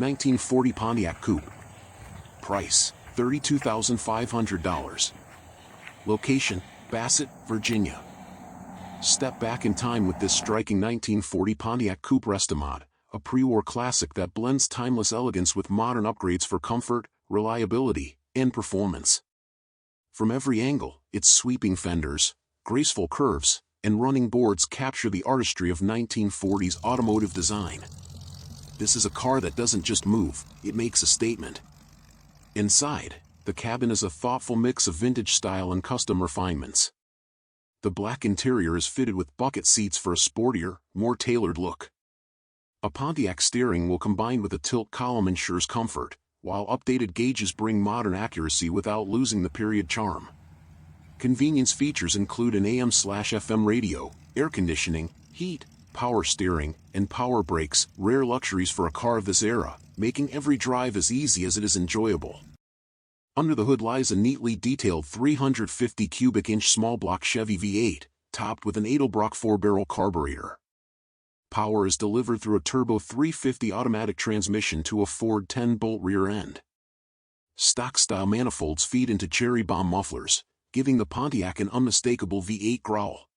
1940 Pontiac Coupe. Price, $32,500. Location, Bassett, Virginia. Step back in time with this striking 1940 Pontiac Coupe Restomod, a pre-war classic that blends timeless elegance with modern upgrades for comfort, reliability, and performance. From every angle, its sweeping fenders, graceful curves, and running boards capture the artistry of 1940s automotive design. This is a car that doesn't just move, it makes a statement. Inside, the cabin is a thoughtful mix of vintage style and custom refinements. The black interior is fitted with bucket seats for a sportier, more tailored look. A Pontiac steering wheel combined with a tilt column ensures comfort, while updated gauges bring modern accuracy without losing the period charm. Convenience features include an AM/FM radio, air conditioning, heat, power steering, and power brakes, rare luxuries for a car of this era, making every drive as easy as it is enjoyable. Under the hood lies a neatly detailed 350 cubic inch small block Chevy V8, topped with an Edelbrock 4-barrel carburetor. Power is delivered through a turbo 350 automatic transmission to a Ford 10-bolt rear end. Stock-style manifolds feed into cherry bomb mufflers, giving the Pontiac an unmistakable V8 growl.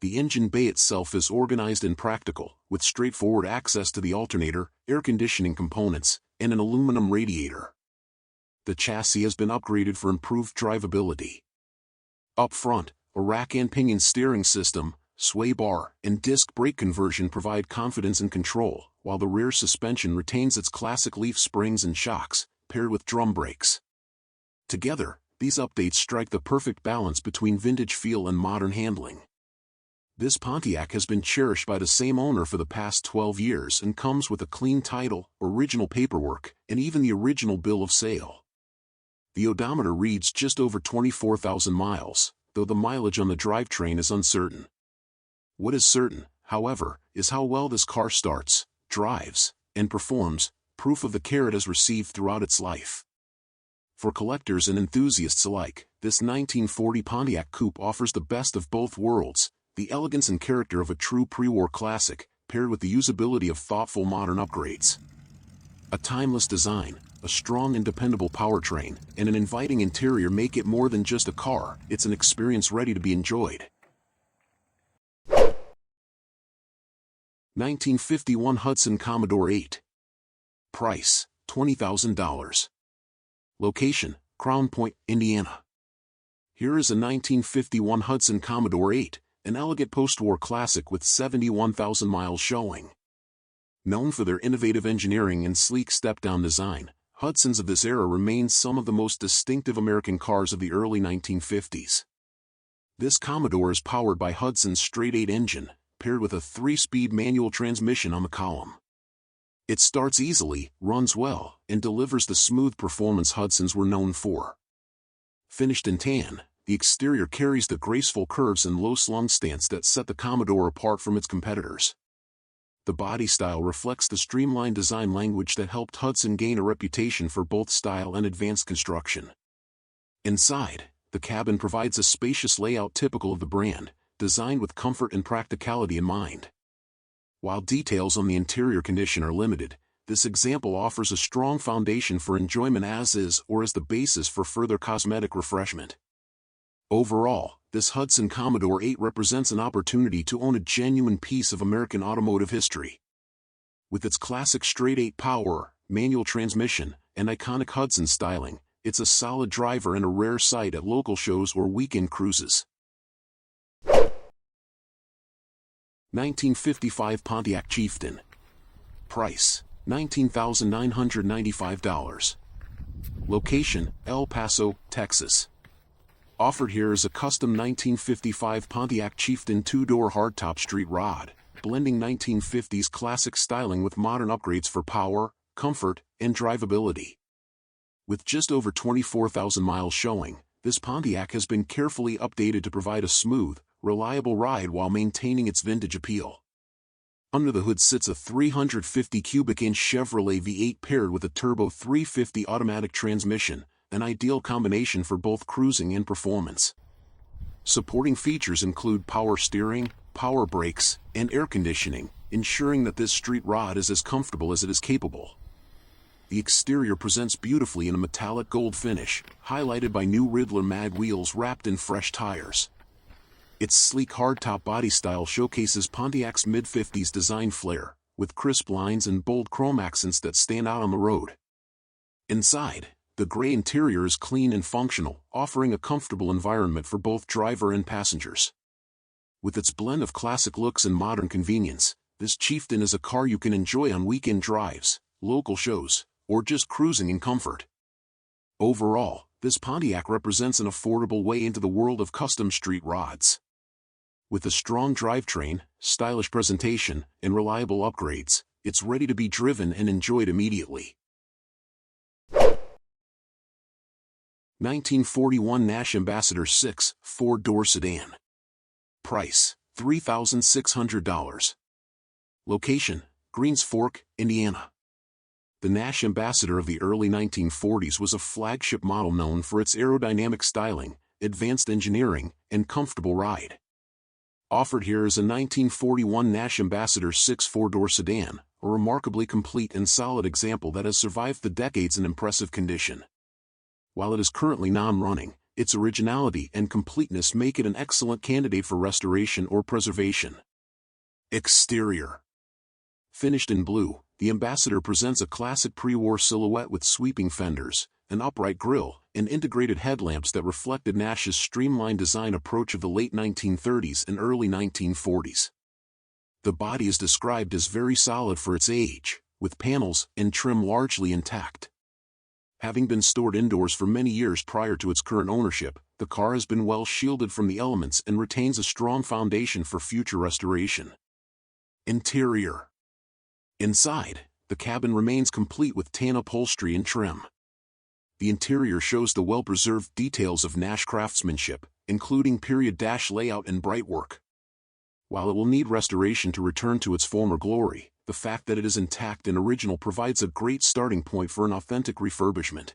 The engine bay itself is organized and practical, with straightforward access to the alternator, air conditioning components, and an aluminum radiator. The chassis has been upgraded for improved drivability. Up front, a rack and pinion steering system, sway bar, and disc brake conversion provide confidence and control, while the rear suspension retains its classic leaf springs and shocks, paired with drum brakes. Together, these updates strike the perfect balance between vintage feel and modern handling. This Pontiac has been cherished by the same owner for the past 12 years and comes with a clean title, original paperwork, and even the original bill of sale. The odometer reads just over 24,000 miles, though the mileage on the drivetrain is uncertain. What is certain, however, is how well this car starts, drives, and performs, proof of the care it has received throughout its life. For collectors and enthusiasts alike, this 1940 Pontiac Coupe offers the best of both worlds, the elegance and character of a true pre-war classic, paired with the usability of thoughtful modern upgrades. A timeless design, a strong and dependable powertrain, and an inviting interior make it more than just a car, it's an experience ready to be enjoyed. 1951 Hudson Commodore 8. Price, $20,000. Location, Crown Point, Indiana. Here is a 1951 Hudson Commodore 8, an elegant post-war classic with 71,000 miles showing. Known for their innovative engineering and sleek step-down design, Hudsons of this era remain some of the most distinctive American cars of the early 1950s. This Commodore is powered by Hudson's straight-8 engine, paired with a 3-speed manual transmission on the column. It starts easily, runs well, and delivers the smooth performance Hudsons were known for. Finished in tan, the exterior carries the graceful curves and low-slung stance that set the Commodore apart from its competitors. The body style reflects the streamlined design language that helped Hudson gain a reputation for both style and advanced construction. Inside, the cabin provides a spacious layout typical of the brand, designed with comfort and practicality in mind. While details on the interior condition are limited, this example offers a strong foundation for enjoyment as is or as the basis for further cosmetic refreshment. Overall, this Hudson Commodore 8 represents an opportunity to own a genuine piece of American automotive history. With its classic straight-8 power, manual transmission, and iconic Hudson styling, it's a solid driver and a rare sight at local shows or weekend cruises. 1955 Pontiac Chieftain. Price, $19,995. Location, El Paso, Texas. Offered here is a custom 1955 Pontiac Chieftain 2-door hardtop street rod, blending 1950s classic styling with modern upgrades for power, comfort, and drivability. With just over 24,000 miles showing, this Pontiac has been carefully updated to provide a smooth, reliable ride while maintaining its vintage appeal. Under the hood sits a 350 cubic inch Chevrolet V8 paired with a turbo 350 automatic transmission, an ideal combination for both cruising and performance. Supporting features include power steering, power brakes, and air conditioning, ensuring that this street rod is as comfortable as it is capable. The exterior presents beautifully in a metallic gold finish, highlighted by new Riddler mag wheels wrapped in fresh tires. Its sleek hardtop body style showcases Pontiac's mid-50s design flair, with crisp lines and bold chrome accents that stand out on the road. Inside, the gray interior is clean and functional, offering a comfortable environment for both driver and passengers. With its blend of classic looks and modern convenience, this Chieftain is a car you can enjoy on weekend drives, local shows, or just cruising in comfort. Overall, this Pontiac represents an affordable way into the world of custom street rods. With a strong drivetrain, stylish presentation, and reliable upgrades, it's ready to be driven and enjoyed immediately. 1941 Nash Ambassador 6 4-door sedan. Price, $3,600. Location, Greens Fork, Indiana. The Nash Ambassador of the early 1940s was a flagship model known for its aerodynamic styling, advanced engineering, and comfortable ride. Offered here is a 1941 Nash Ambassador 6 4-door sedan, a remarkably complete and solid example that has survived the decades in impressive condition. While it is currently non-running, its originality and completeness make it an excellent candidate for restoration or preservation. Exterior. Finished in blue, the Ambassador presents a classic pre-war silhouette with sweeping fenders, an upright grille, and integrated headlamps that reflected Nash's streamlined design approach of the late 1930s and early 1940s. The body is described as very solid for its age, with panels and trim largely intact. Having been stored indoors for many years prior to its current ownership, the car has been well shielded from the elements and retains a strong foundation for future restoration. Interior. Inside, the cabin remains complete with tan upholstery and trim. The interior shows the well-preserved details of Nash craftsmanship, including period dash layout and brightwork. While it will need restoration to return to its former glory, the fact that it is intact and original provides a great starting point for an authentic refurbishment.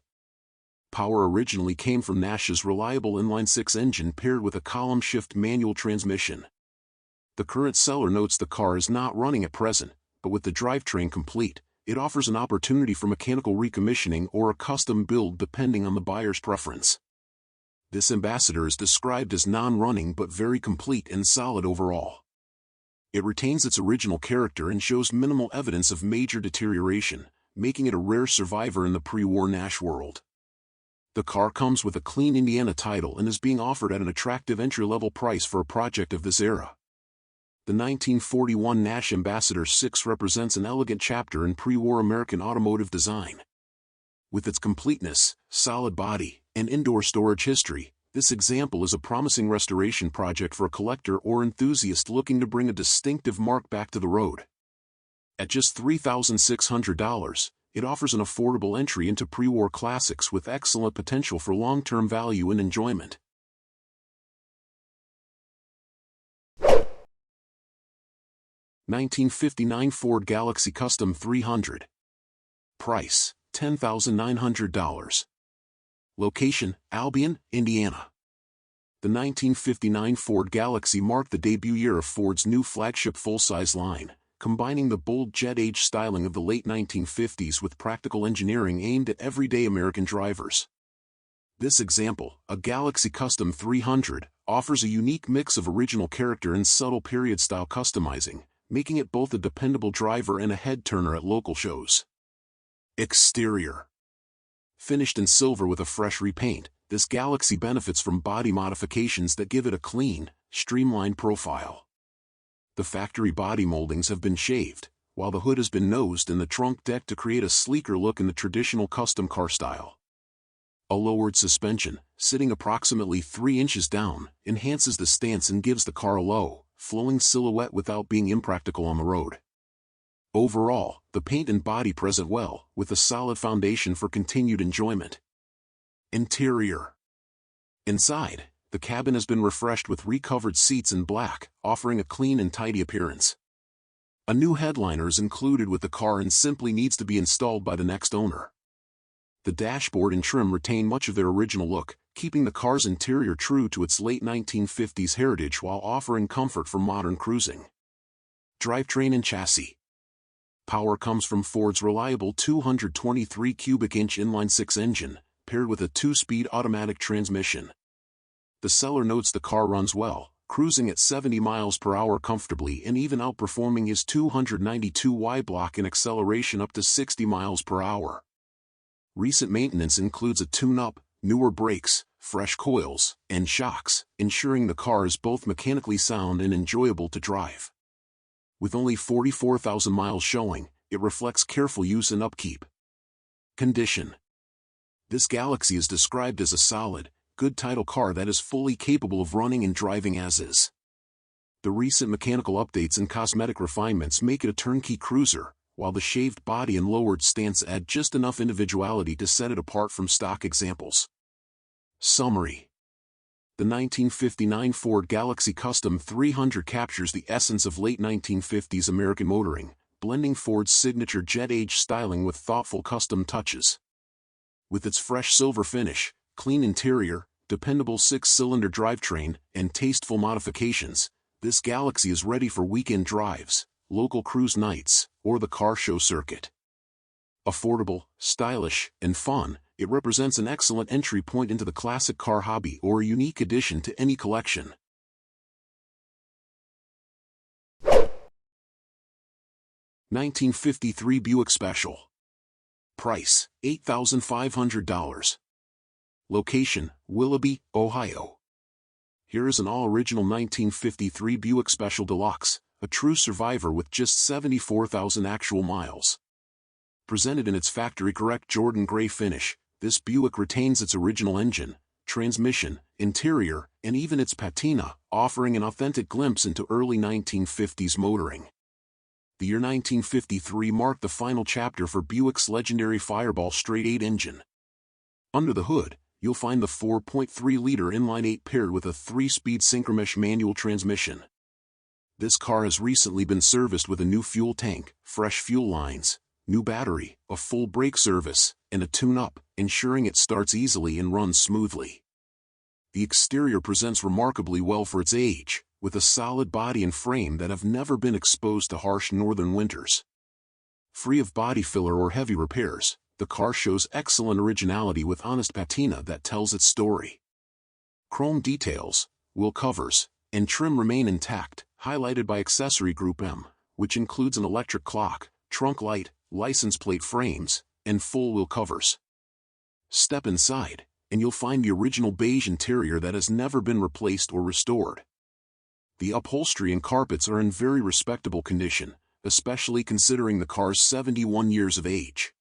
Power originally came from Nash's reliable inline-six engine paired with a column-shift manual transmission. The current seller notes the car is not running at present, but with the drivetrain complete, it offers an opportunity for mechanical recommissioning or a custom build depending on the buyer's preference. This Ambassador is described as non-running but very complete and solid overall. It retains its original character and shows minimal evidence of major deterioration, making it a rare survivor in the pre-war Nash world. The car comes with a clean Indiana title and is being offered at an attractive entry-level price for a project of this era. The 1941 Nash Ambassador 6 represents an elegant chapter in pre-war American automotive design. With its completeness, solid body, and indoor storage history, this example is a promising restoration project for a collector or enthusiast looking to bring a distinctive mark back to the road. At just $3,600, it offers an affordable entry into pre-war classics with excellent potential for long-term value and enjoyment. (1959) Ford Galaxie Custom 300. Price, $10,900. Location, Albion, Indiana. The 1959 Ford Galaxie marked the debut year of Ford's new flagship full-size line, combining the bold jet-age styling of the late 1950s with practical engineering aimed at everyday American drivers. This example, a Galaxie Custom 300, offers a unique mix of original character and subtle period-style customizing, making it both a dependable driver and a head-turner at local shows. Exterior. Finished in silver with a fresh repaint, this Galaxie benefits from body modifications that give it a clean, streamlined profile. The factory body moldings have been shaved, while the hood has been nosed and the trunk decked to create a sleeker look in the traditional custom car style. A lowered suspension, sitting approximately 3 inches down, enhances the stance and gives the car a low, flowing silhouette without being impractical on the road. Overall, the paint and body present well, with a solid foundation for continued enjoyment. Interior. Inside, the cabin has been refreshed with recovered seats in black, offering a clean and tidy appearance. A new headliner is included with the car and simply needs to be installed by the next owner. The dashboard and trim retain much of their original look, keeping the car's interior true to its late 1950s heritage while offering comfort for modern cruising. Drivetrain and chassis. Power comes from Ford's reliable 223 cubic inch inline-six engine, paired with a 2-speed automatic transmission. The seller notes the car runs well, cruising at 70 miles per hour comfortably and even outperforming his 292Y block in acceleration up to 60 miles per hour. Recent maintenance includes a tune-up, newer brakes, fresh coils, and shocks, ensuring the car is both mechanically sound and enjoyable to drive. With only 44,000 miles showing, it reflects careful use and upkeep. Condition. This Galaxie is described as a solid, good title car that is fully capable of running and driving as is. The recent mechanical updates and cosmetic refinements make it a turnkey cruiser, while the shaved body and lowered stance add just enough individuality to set it apart from stock examples. Summary. The 1959 Ford Galaxie Custom 300 captures the essence of late 1950s American motoring, blending Ford's signature jet-age styling with thoughtful custom touches. With its fresh silver finish, clean interior, dependable 6-cylinder drivetrain, and tasteful modifications, this Galaxie is ready for weekend drives, local cruise nights, or the car show circuit. Affordable, stylish, and fun, it represents an excellent entry point into the classic car hobby or a unique addition to any collection. $1953 Buick Special. Price, $8,500. Location, Willoughby, Ohio. Here is an all-original 1953 Buick Special Deluxe, a true survivor with just 74,000 actual miles. Presented in its factory-correct Jordan gray finish, this Buick retains its original engine, transmission, interior, and even its patina, offering an authentic glimpse into early 1950s motoring. The year 1953 marked the final chapter for Buick's legendary Fireball straight-8 engine. Under the hood, you'll find the 4.3-liter inline-8 paired with a 3-speed synchromesh manual transmission. This car has recently been serviced with a new fuel tank, fresh fuel lines, new battery, a full brake service, and a tune-up, ensuring it starts easily and runs smoothly. The exterior presents remarkably well for its age, with a solid body and frame that have never been exposed to harsh northern winters. Free of body filler or heavy repairs, the car shows excellent originality with honest patina that tells its story. Chrome details, wheel covers, and trim remain intact, highlighted by accessory Group M, which includes an electric clock, trunk light, license plate frames, and full wheel covers. Step inside, and you'll find the original beige interior that has never been replaced or restored. The upholstery and carpets are in very respectable condition, especially considering the car's 71 years of age.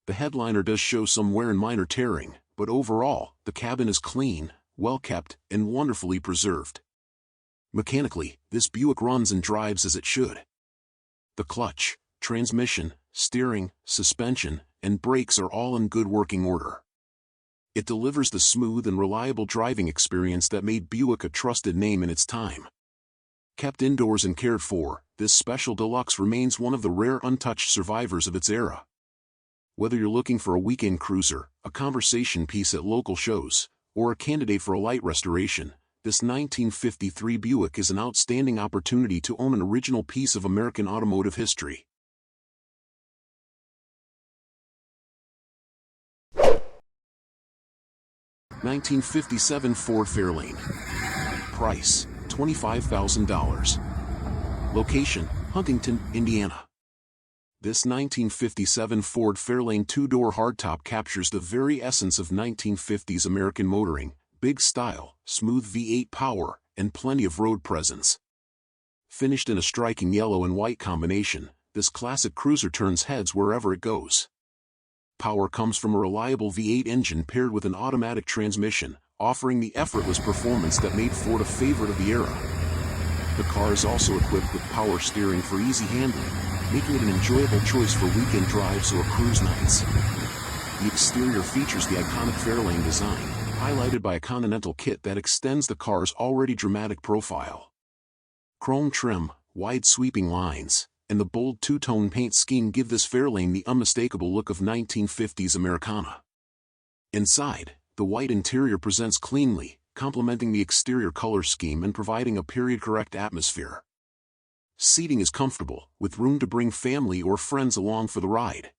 The headliner does show some wear and minor tearing, but overall, the cabin is clean, well kept, and wonderfully preserved. Mechanically, this Buick runs and drives as it should. The clutch, transmission, steering, suspension, and brakes are all in good working order. It delivers the smooth and reliable driving experience that made Buick a trusted name in its time. Kept indoors and cared for, this Special Deluxe remains one of the rare untouched survivors of its era. Whether you're looking for a weekend cruiser, a conversation piece at local shows, or a candidate for a light restoration, this 1953 Buick is an outstanding opportunity to own an original piece of American automotive history. $1957 Ford Fairlane. Price, $25,000. Location, Huntington, Indiana. This 1957 Ford Fairlane two-door hardtop captures the very essence of 1950s American motoring, big style, smooth V8 power, and plenty of road presence. Finished in a striking yellow and white combination, this classic cruiser turns heads wherever it goes. Power comes from a reliable V8 engine paired with an automatic transmission, offering the effortless performance that made Ford a favorite of the era. The car is also equipped with power steering for easy handling, making it an enjoyable choice for weekend drives or cruise nights. The exterior features the iconic Fairlane design, highlighted by a continental kit that extends the car's already dramatic profile. Chrome trim, wide sweeping lines, and the bold two-tone paint scheme give this Fairlane the unmistakable look of 1950s Americana. Inside, the white interior presents cleanly, complementing the exterior color scheme and providing a period-correct atmosphere. Seating is comfortable, with room to bring family or friends along for the ride.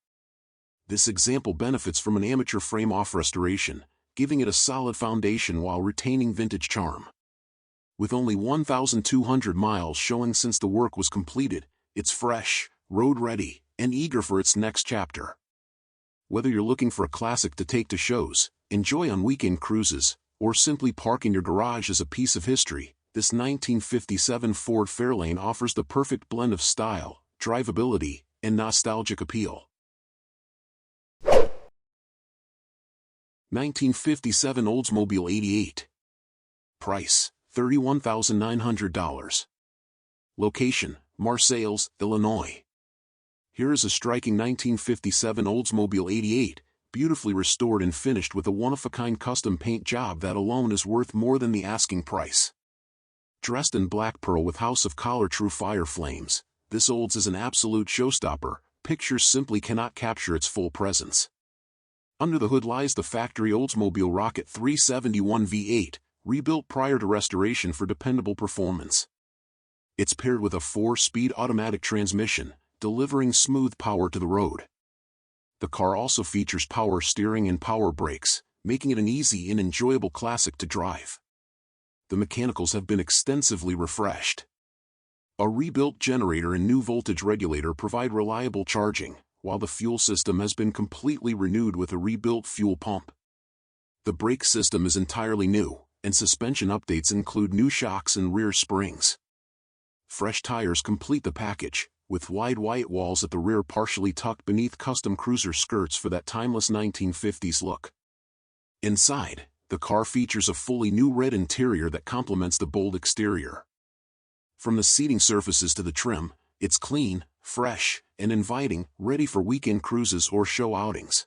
This example benefits from an amateur frame-off restoration, giving it a solid foundation while retaining vintage charm. With only 1,200 miles showing since the work was completed, it's fresh, road-ready, and eager for its next chapter. Whether you're looking for a classic to take to shows, enjoy on weekend cruises, or simply park in your garage as a piece of history, this 1957 Ford Fairlane offers the perfect blend of style, drivability, and nostalgic appeal. 1957 Oldsmobile 88. Price, $31,900. Location, Marseilles, Illinois. Here is a striking 1957 Oldsmobile 88, beautifully restored and finished with a one-of-a-kind custom paint job that alone is worth more than the asking price. Dressed in black pearl with House of Collar true fire flames, this Olds is an absolute showstopper. Pictures simply cannot capture its full presence. Under the hood lies the factory Oldsmobile Rocket 371 V8, rebuilt prior to restoration for dependable performance. It's paired with a 4-speed automatic transmission, delivering smooth power to the road. The car also features power steering and power brakes, making it an easy and enjoyable classic to drive. The mechanicals have been extensively refreshed. A rebuilt generator and new voltage regulator provide reliable charging, while the fuel system has been completely renewed with a rebuilt fuel pump. The brake system is entirely new, and suspension updates include new shocks and rear springs. Fresh tires complete the package, with wide white walls at the rear partially tucked beneath custom cruiser skirts for that timeless 1950s look. Inside, the car features a fully new red interior that complements the bold exterior. From the seating surfaces to the trim, it's clean, fresh, and inviting, ready for weekend cruises or show outings.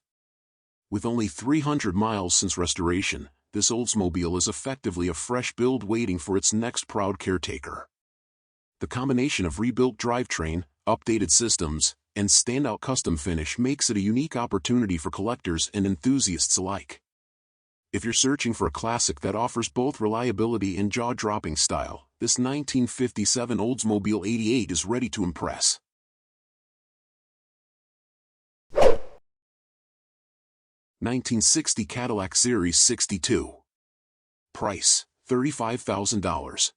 With only 300 miles since restoration, this Oldsmobile is effectively a fresh build waiting for its next proud caretaker. The combination of rebuilt drivetrain, updated systems, and standout custom finish makes it a unique opportunity for collectors and enthusiasts alike. If you're searching for a classic that offers both reliability and jaw-dropping style, this 1957 Oldsmobile 88 is ready to impress. 1960 Cadillac Series 62. Price, $35,000.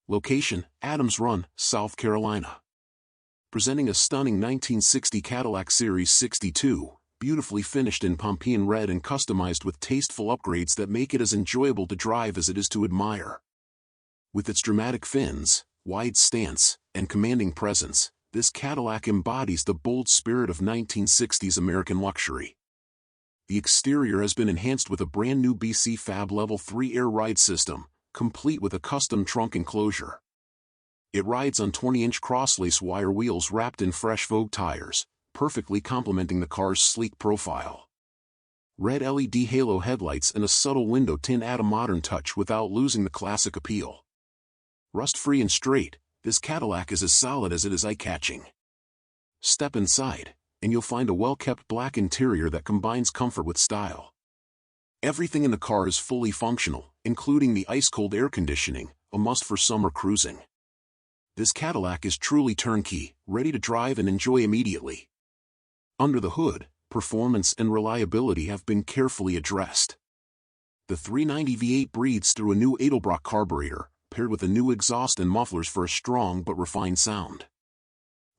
Location, Adams Run, South Carolina. Presenting a stunning 1960 Cadillac Series 62, beautifully finished in Pompeian red and customized with tasteful upgrades that make it as enjoyable to drive as it is to admire. With its dramatic fins, wide stance, and commanding presence, this Cadillac embodies the bold spirit of 1960s American luxury. The exterior has been enhanced with a brand new BC Fab Level 3 air ride system, complete with a custom trunk enclosure. It rides on 20-inch crosslace wire wheels wrapped in fresh Vogue tires, perfectly complementing the car's sleek profile. Red LED halo headlights and a subtle window tint add a modern touch without losing the classic appeal. Rust-free and straight, this Cadillac is as solid as it is eye-catching. Step inside, and you'll find a well-kept black interior that combines comfort with style. Everything in the car is fully functional, including the ice-cold air conditioning, a must for summer cruising. This Cadillac is truly turnkey, ready to drive and enjoy immediately. Under the hood, performance and reliability have been carefully addressed. The 390 V8 breathes through a new Edelbrock carburetor, paired with a new exhaust and mufflers for a strong but refined sound.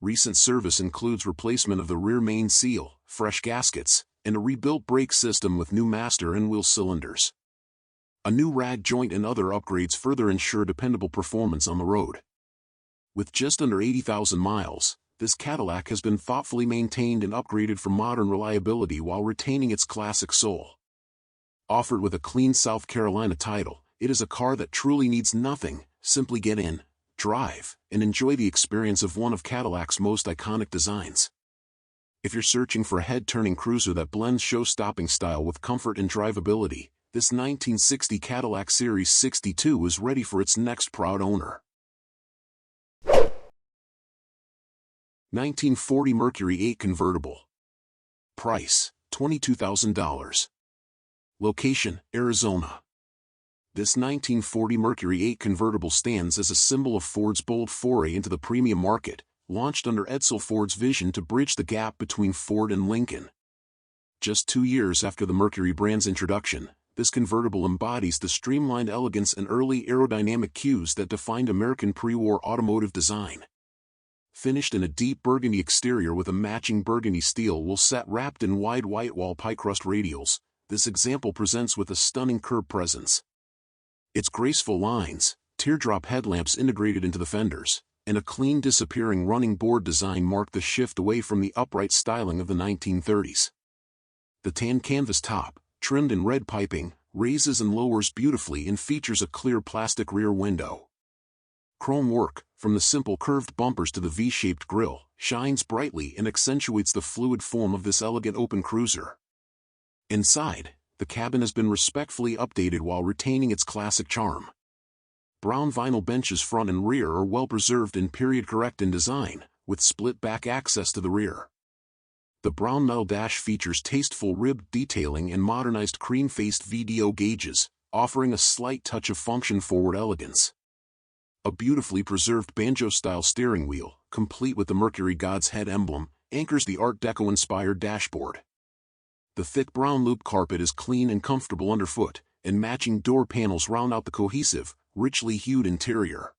Recent service includes replacement of the rear main seal, fresh gaskets, and a rebuilt brake system with new master and wheel cylinders. A new rag joint and other upgrades further ensure dependable performance on the road. With just under 80,000 miles, this Cadillac has been thoughtfully maintained and upgraded for modern reliability while retaining its classic soul. Offered with a clean South Carolina title, it is a car that truly needs nothing. Simply get in, drive, and enjoy the experience of one of Cadillac's most iconic designs. If you're searching for a head-turning cruiser that blends show-stopping style with comfort and drivability, this 1960 Cadillac Series 62 is ready for its next proud owner. 1940 Mercury 8 Convertible. Price, $22,000. Location, Arizona. This 1940 Mercury 8 convertible stands as a symbol of Ford's bold foray into the premium market, launched under Edsel Ford's vision to bridge the gap between Ford and Lincoln. Just 2 years after the Mercury brand's introduction, this convertible embodies the streamlined elegance and early aerodynamic cues that defined American pre-war automotive design. Finished in a deep burgundy exterior with a matching burgundy steel wool set wrapped in wide white wall pie crust radials, this example presents with a stunning curb presence. Its graceful lines, teardrop headlamps integrated into the fenders, and a clean disappearing running board design mark the shift away from the upright styling of the 1930s. The tan canvas top, trimmed in red piping, raises and lowers beautifully and features a clear plastic rear window. Chrome work, from the simple curved bumpers to the V-shaped grille, shines brightly and accentuates the fluid form of this elegant open cruiser. Inside, the cabin has been respectfully updated while retaining its classic charm. Brown vinyl benches front and rear are well preserved and period-correct in design, with split-back access to the rear. The brown metal dash features tasteful ribbed detailing and modernized cream-faced VDO gauges, offering a slight touch of function-forward elegance. A beautifully preserved banjo-style steering wheel, complete with the Mercury God's Head emblem, anchors the Art Deco-inspired dashboard. The thick brown loop carpet is clean and comfortable underfoot, and matching door panels round out the cohesive, richly hued interior.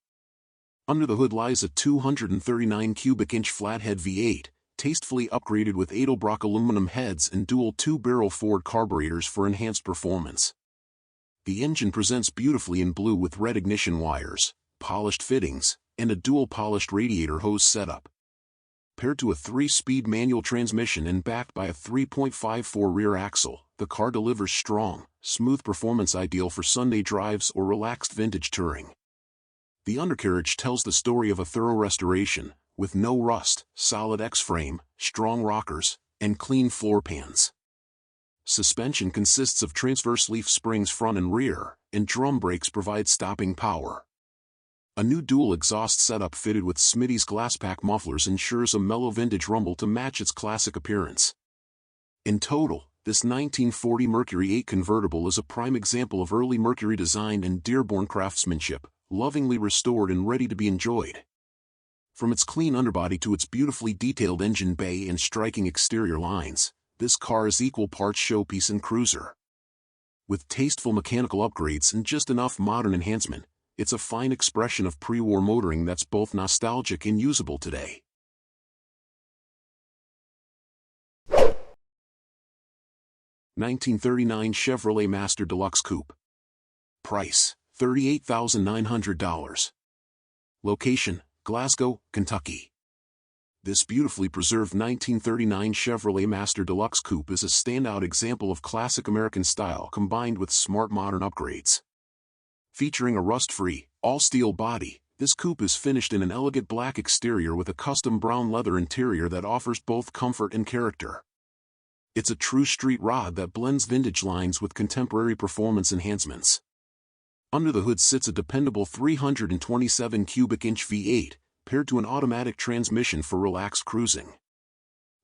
Under the hood lies a 239 cubic inch flathead V8, tastefully upgraded with Edelbrock aluminum heads and dual 2-barrel Ford carburetors for enhanced performance. The engine presents beautifully in blue with red ignition wires, polished fittings, and a dual polished radiator hose setup. Paired to a 3-speed manual transmission and backed by a 3.54 rear axle, the car delivers strong, smooth performance ideal for Sunday drives or relaxed vintage touring. The undercarriage tells the story of a thorough restoration, with no rust, solid X-frame, strong rockers, and clean floor pans. Suspension consists of transverse leaf springs front and rear, and drum brakes provide stopping power. A new dual exhaust setup fitted with Smitty's glasspack mufflers ensures a mellow vintage rumble to match its classic appearance. In total, this 1940 Mercury 8 convertible is a prime example of early Mercury design and Dearborn craftsmanship, lovingly restored and ready to be enjoyed. From its clean underbody to its beautifully detailed engine bay and striking exterior lines, this car is equal parts showpiece and cruiser. With tasteful mechanical upgrades and just enough modern enhancement, it's a fine expression of pre-war motoring that's both nostalgic and usable today. (1939) Chevrolet Master Deluxe Coupe. Price: $38,900. Location: Glasgow, Kentucky. This beautifully preserved 1939 Chevrolet Master Deluxe Coupe is a standout example of classic American style combined with smart modern upgrades. Featuring a rust-free, all-steel body, this coupe is finished in an elegant black exterior with a custom brown leather interior that offers both comfort and character. It's a true street rod that blends vintage lines with contemporary performance enhancements. Under the hood sits a dependable 327 cubic inch V8, paired to an automatic transmission for relaxed cruising.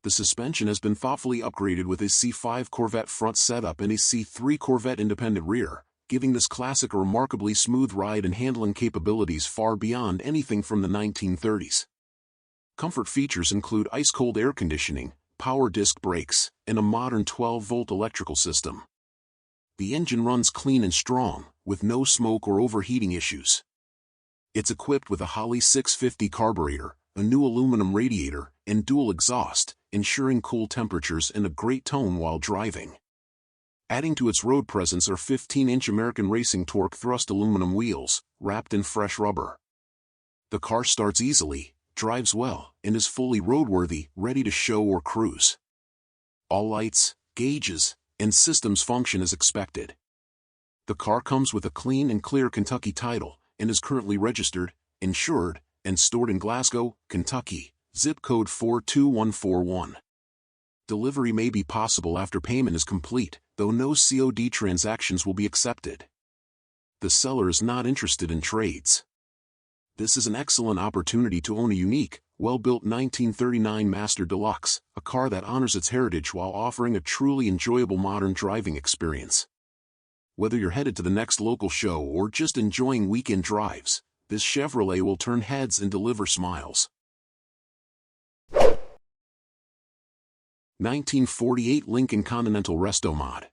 The suspension has been thoughtfully upgraded with a C5 Corvette front setup and a C3 Corvette independent rear, giving this classic a remarkably smooth ride and handling capabilities far beyond anything from the 1930s. Comfort features include ice-cold air conditioning, power disc brakes, and a modern 12-volt electrical system. The engine runs clean and strong, with no smoke or overheating issues. It's equipped with a Holley 650 carburetor, a new aluminum radiator, and dual exhaust, ensuring cool temperatures and a great tone while driving. Adding to its road presence are 15-inch American Racing Torque thrust aluminum wheels, wrapped in fresh rubber. The car starts easily, drives well, and is fully roadworthy, ready to show or cruise. All lights, gauges, and systems function as expected. The car comes with a clean and clear Kentucky title, and is currently registered, insured, and stored in Glasgow, Kentucky, zip code 42141. Delivery may be possible after payment is complete, though no COD transactions will be accepted. The seller is not interested in trades. This is an excellent opportunity to own a unique, well-built 1939 Master Deluxe, a car that honors its heritage while offering a truly enjoyable modern driving experience. Whether you're headed to the next local show or just enjoying weekend drives, this Chevrolet will turn heads and deliver smiles. 1948 Lincoln Continental Resto Mod.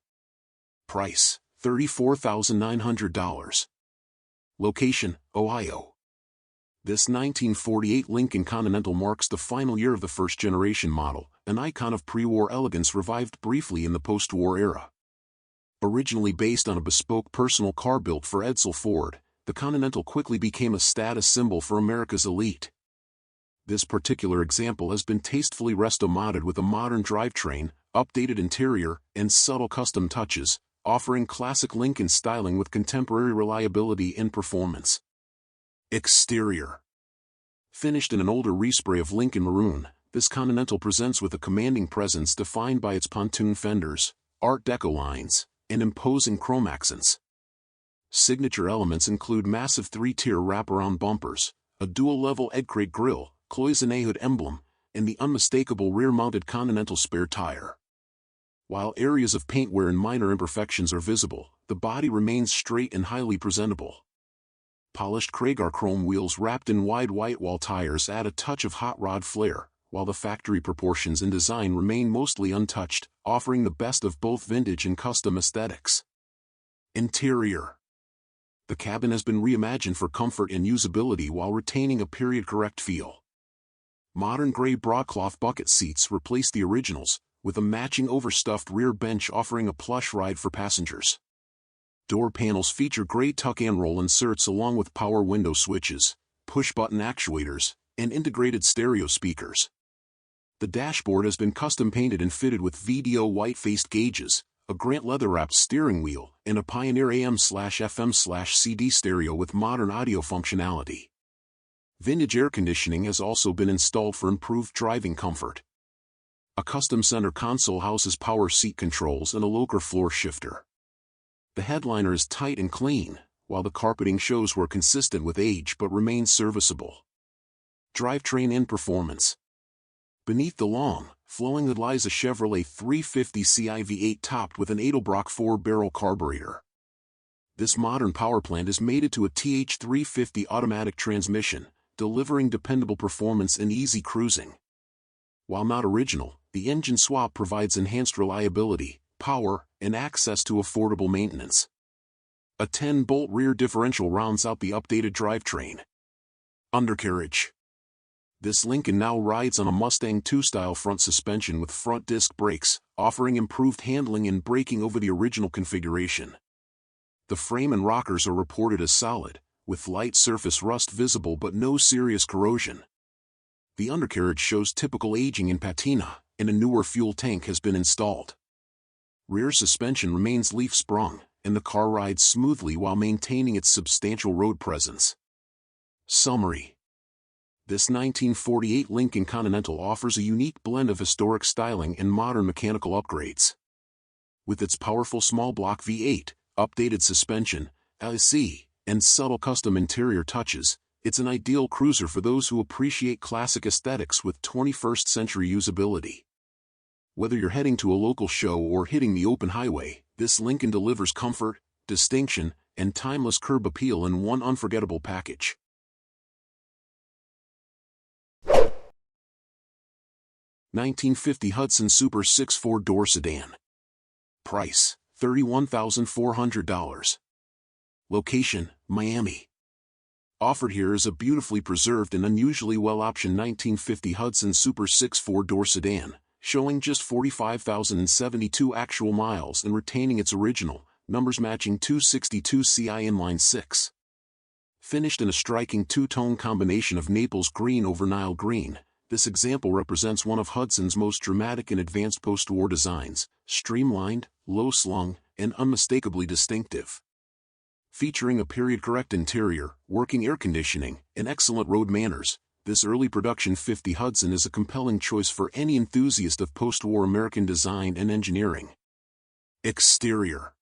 Price, $34,900. Location, Ohio. This 1948 Lincoln Continental marks the final year of the first-generation model, an icon of pre-war elegance revived briefly in the post-war era. Originally based on a bespoke personal car built for Edsel Ford, the Continental quickly became a status symbol for America's elite. This particular example has been tastefully resto-modded with a modern drivetrain, updated interior, and subtle custom touches, offering classic Lincoln styling with contemporary reliability and performance. Exterior. Finished in an older respray of Lincoln maroon, this Continental presents with a commanding presence defined by its pontoon fenders, Art Deco lines, and imposing chrome accents. Signature elements include massive 3-tier wraparound bumpers, a dual-level Edcrate grille, cloisonné hood emblem, and the unmistakable rear-mounted Continental spare tire. While areas of paint wear and minor imperfections are visible, the body remains straight and highly presentable. Polished Kragar chrome wheels wrapped in wide white wall tires add a touch of hot rod flair, while the factory proportions and design remain mostly untouched, offering the best of both vintage and custom aesthetics. Interior. The cabin has been reimagined for comfort and usability while retaining a period-correct feel. Modern gray broadcloth bucket seats replace the originals, with a matching overstuffed rear bench offering a plush ride for passengers. Door panels feature gray tuck-and roll inserts along with power window switches, push-button actuators, and integrated stereo speakers. The dashboard has been custom painted and fitted with VDO white-faced gauges, a Grant leather-wrapped steering wheel, and a Pioneer AM/FM/CD stereo with modern audio functionality. Vintage air conditioning has also been installed for improved driving comfort. A custom center console houses power seat controls and a locker floor shifter. The headliner is tight and clean, while the carpeting shows wear consistent with age but remains serviceable. Drivetrain and performance. Beneath the long, flowing hood lies a Chevrolet 350 Ci V8 topped with an Edelbrock 4-barrel carburetor. This modern power plant is mated to a TH350 automatic transmission, delivering dependable performance and easy cruising. While not original, the engine swap provides enhanced reliability, power, and access to affordable maintenance. A 10-bolt rear differential rounds out the updated drivetrain. Undercarriage. This Lincoln now rides on a Mustang II-style front suspension with front disc brakes, offering improved handling and braking over the original configuration. The frame and rockers are reported as solid, with light surface rust visible but no serious corrosion. The undercarriage shows typical aging in patina, and a newer fuel tank has been installed. Rear suspension remains leaf-sprung, and the car rides smoothly while maintaining its substantial road presence. Summary. This 1948 Lincoln Continental offers a unique blend of historic styling and modern mechanical upgrades. With its powerful small-block V8, updated suspension, LC, and subtle custom interior touches, it's an ideal cruiser for those who appreciate classic aesthetics with 21st-century usability. Whether you're heading to a local show or hitting the open highway, this Lincoln delivers comfort, distinction, and timeless curb appeal in one unforgettable package. 1950 Hudson Super 6 4-door sedan. Price, $31,400. Location, Miami. Offered here is a beautifully preserved and unusually well-optioned 1950 Hudson Super 6 4-door sedan, showing just 45,072 actual miles and retaining its original, numbers-matching 262 Ci inline 6. Finished in a striking two-tone combination of Naples green over Nile green, this example represents one of Hudson's most dramatic and advanced post-war designs, streamlined, low-slung, and unmistakably distinctive. Featuring a period-correct interior, working air conditioning, and excellent road manners, this early production 50 Hudson is a compelling choice for any enthusiast of post-war American design and engineering. Exterior.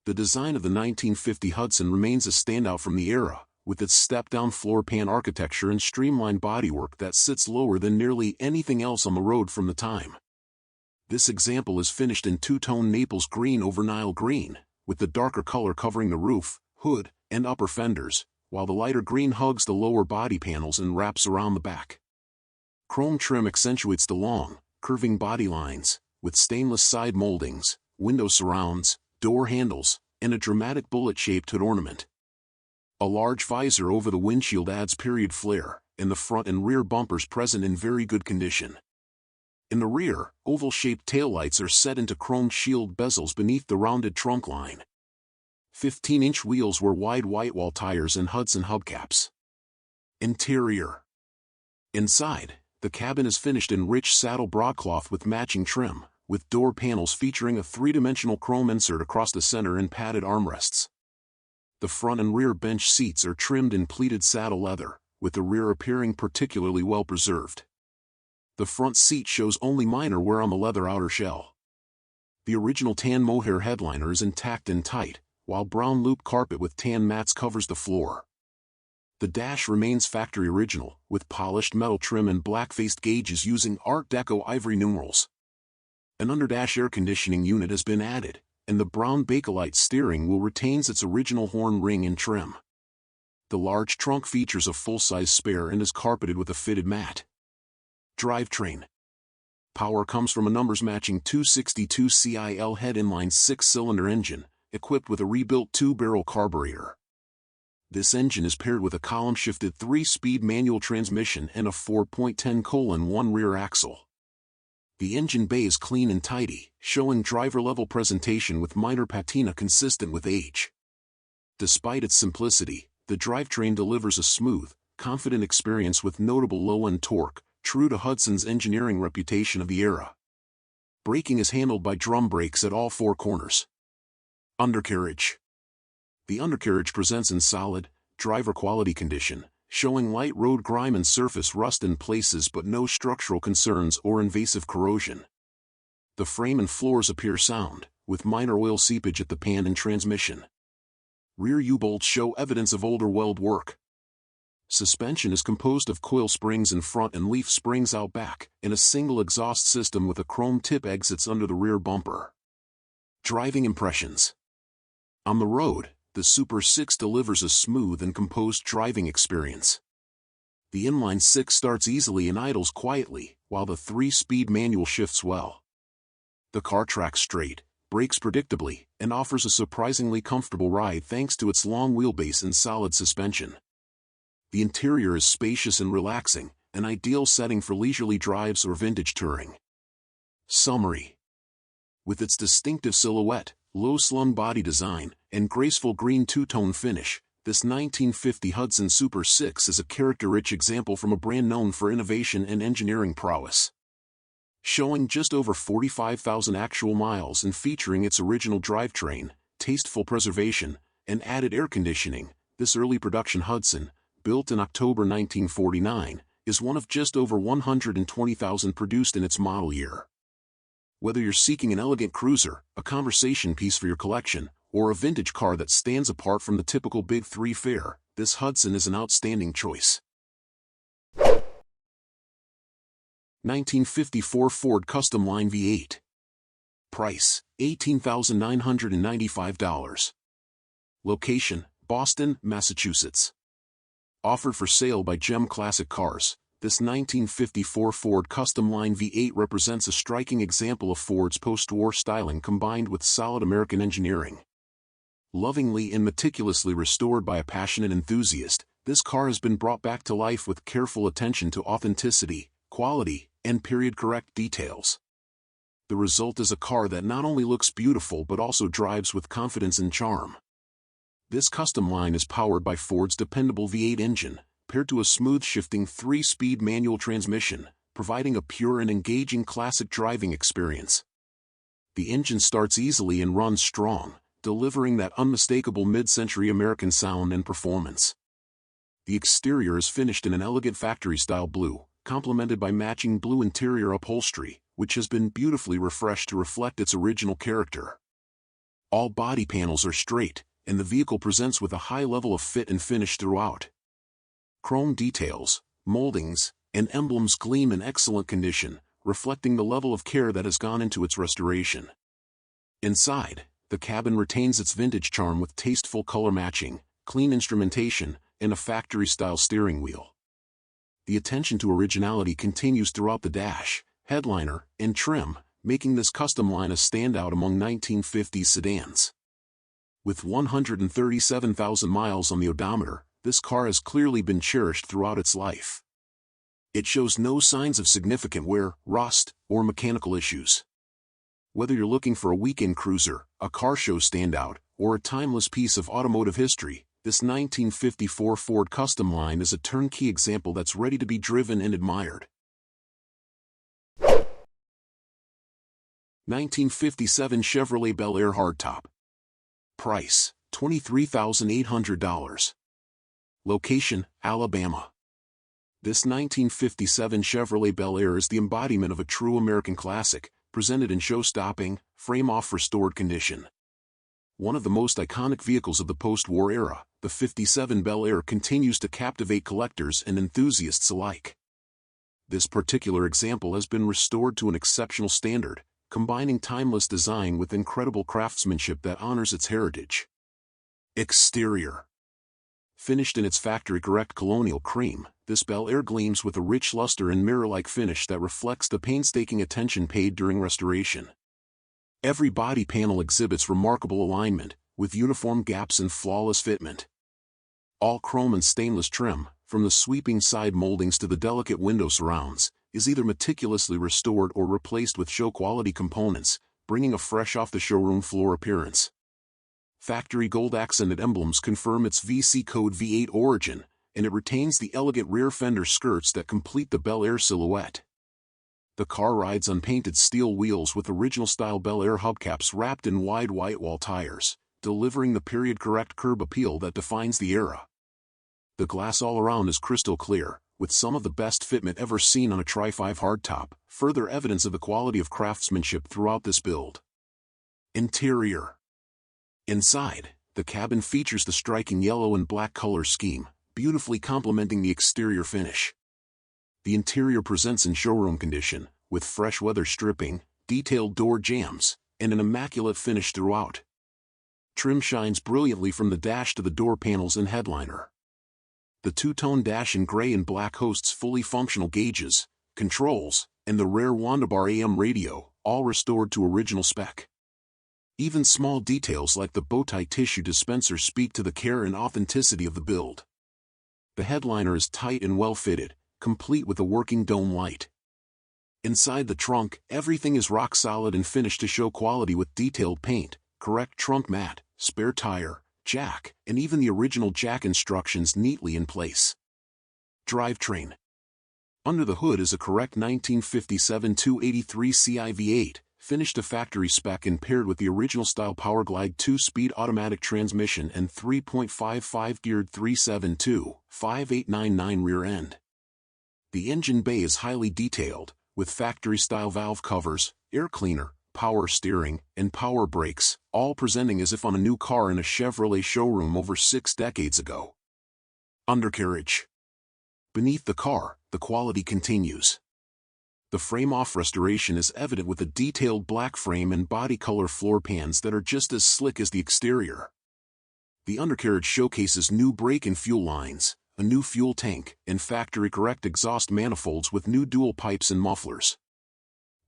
The design of the 1950 Hudson remains a standout from the era, with its step-down floor pan architecture and streamlined bodywork that sits lower than nearly anything else on the road from the time. This example is finished in two-tone Naples green over Nile green, with the darker color covering the roof, hood, and upper fenders, while the lighter green hugs the lower body panels and wraps around the back. Chrome trim accentuates the long, curving body lines, with stainless side moldings, window surrounds, door handles, and a dramatic bullet-shaped hood ornament. A large visor over the windshield adds period flair, and the front and rear bumpers present in very good condition. In the rear, oval-shaped taillights are set into chromed shield bezels beneath the rounded trunk line. 15-inch wheels were wide whitewall tires and Hudson hubcaps. Interior. Inside, the cabin is finished in rich saddle broadcloth with matching trim, with door panels featuring a three-dimensional chrome insert across the center and padded armrests. The front and rear bench seats are trimmed in pleated saddle leather, with the rear appearing particularly well preserved. The front seat shows only minor wear on the leather outer shell. The original tan mohair headliner is intact and tight, while brown loop carpet with tan mats covers the floor. The dash remains factory original, with polished metal trim and black-faced gauges using Art Deco ivory numerals. An underdash air conditioning unit has been added, and the brown Bakelite steering wheel retains its original horn ring and trim. The large trunk features a full-size spare and is carpeted with a fitted mat. Drivetrain. Power comes from a numbers-matching 262 CIL head inline 6-cylinder engine, equipped with a rebuilt 2-barrel carburetor. This engine is paired with a column-shifted 3-speed manual transmission and a 4.10:1 rear axle. The engine bay is clean and tidy, showing driver-level presentation with minor patina consistent with age. Despite its simplicity, the drivetrain delivers a smooth, confident experience with notable low-end torque, true to Hudson's engineering reputation of the era. Braking is handled by drum brakes at all 4 corners. Undercarriage. The undercarriage presents in solid, driver-quality condition, showing light road grime and surface rust in places but no structural concerns or invasive corrosion. The frame and floors appear sound, with minor oil seepage at the pan and transmission. Rear U-bolts show evidence of older weld work. Suspension is composed of coil springs in front and leaf springs out back, and a single exhaust system with a chrome tip exits under the rear bumper. Driving impressions. On the road, the Super 6 delivers a smooth and composed driving experience. The inline 6 starts easily and idles quietly, while the 3-speed manual shifts well. The car tracks straight, brakes predictably, and offers a surprisingly comfortable ride thanks to its long wheelbase and solid suspension. The interior is spacious and relaxing, an ideal setting for leisurely drives or vintage touring. Summary. With its distinctive silhouette, low-slung body design, and graceful green two-tone finish, this 1950 Hudson Super 6 is a character-rich example from a brand known for innovation and engineering prowess. Showing just over 45,000 actual miles and featuring its original drivetrain, tasteful preservation, and added air conditioning, this early production Hudson, built in October 1949, is one of just over 120,000 produced in its model year. Whether you're seeking an elegant cruiser, a conversation piece for your collection, or a vintage car that stands apart from the typical Big 3 fare, this Hudson is an outstanding choice. 1954 Ford Customline V8. Price, $18,995. Location, Boston, Massachusetts. Offered for sale by Gem Classic Cars, this 1954 Ford Customline V8 represents a striking example of Ford's post-war styling combined with solid American engineering. Lovingly and meticulously restored by a passionate enthusiast, this car has been brought back to life with careful attention to authenticity, quality, and period-correct details. The result is a car that not only looks beautiful but also drives with confidence and charm. This Customline is powered by Ford's dependable V8 engine, paired to a smooth-shifting 3-speed manual transmission, providing a pure and engaging classic driving experience. The engine starts easily and runs strong, delivering that unmistakable mid-century American sound and performance. The exterior is finished in an elegant factory-style blue, complemented by matching blue interior upholstery, which has been beautifully refreshed to reflect its original character. All body panels are straight, and the vehicle presents with a high level of fit and finish throughout. Chrome details, moldings, and emblems gleam in excellent condition, reflecting the level of care that has gone into its restoration. Inside, The cabin retains its vintage charm with tasteful color matching, clean instrumentation, and a factory-style steering wheel. The attention to originality continues throughout the dash, headliner, and trim, making this custom line a standout among 1950s sedans. With 137,000 miles on the odometer, this car has clearly been cherished throughout its life. It shows no signs of significant wear, rust, or mechanical issues. Whether you're looking for a weekend cruiser, a car show standout, or a timeless piece of automotive history, this 1954 Ford Custom Line is a turnkey example that's ready to be driven and admired. 1957 Chevrolet Bel Air Hardtop. Price, $23,800. Location, Alabama. This 1957 Chevrolet Bel Air is the embodiment of a true American classic, presented in show-stopping, frame-off restored condition. One of the most iconic vehicles of the post-war era, the 57 Bel Air continues to captivate collectors and enthusiasts alike. This particular example has been restored to an exceptional standard, combining timeless design with incredible craftsmanship that honors its heritage. Exterior. Finished in its factory-correct colonial cream, this Bel Air gleams with a rich luster and mirror-like finish that reflects the painstaking attention paid during restoration. Every body panel exhibits remarkable alignment, with uniform gaps and flawless fitment. All chrome and stainless trim, from the sweeping side moldings to the delicate window surrounds, is either meticulously restored or replaced with show-quality components, bringing a fresh-off-the-showroom floor appearance. Factory gold-accented emblems confirm its VC code V8 origin, and it retains the elegant rear fender skirts that complete the Bel Air silhouette. The car rides on painted steel wheels with original-style Bel Air hubcaps wrapped in wide white-wall tires, delivering the period-correct curb appeal that defines the era. The glass all around is crystal clear, with some of the best fitment ever seen on a Tri-5 hardtop, further evidence of the quality of craftsmanship throughout this build. Interior. Inside, the cabin features the striking yellow and black color scheme, beautifully complementing the exterior finish. The interior presents in showroom condition, with fresh weather stripping, detailed door jambs, and an immaculate finish throughout. Trim shines brilliantly from the dash to the door panels and headliner. The two-tone dash in gray and black hosts fully functional gauges, controls, and the rare Wonderbar AM radio, all restored to original spec. Even small details like the bow-tie tissue dispenser speak to the care and authenticity of the build. The headliner is tight and well-fitted, complete with a working dome light. Inside the trunk, everything is rock-solid and finished to show quality with detailed paint, correct trunk mat, spare tire, jack, and even the original jack instructions neatly in place. Drivetrain. Under the hood is a correct 1957 283 Ci V8, finished to factory spec and paired with the original-style Powerglide 2-speed automatic transmission and 3.55 geared 372/5899 rear end. The engine bay is highly detailed, with factory-style valve covers, air cleaner, power steering, and power brakes, all presenting as if on a new car in a Chevrolet showroom over 6 decades ago. Undercarriage. Beneath the car, the quality continues. The frame-off restoration is evident with a detailed black frame and body color floor pans that are just as slick as the exterior. The undercarriage showcases new brake and fuel lines, a new fuel tank, and factory-correct exhaust manifolds with new dual pipes and mufflers.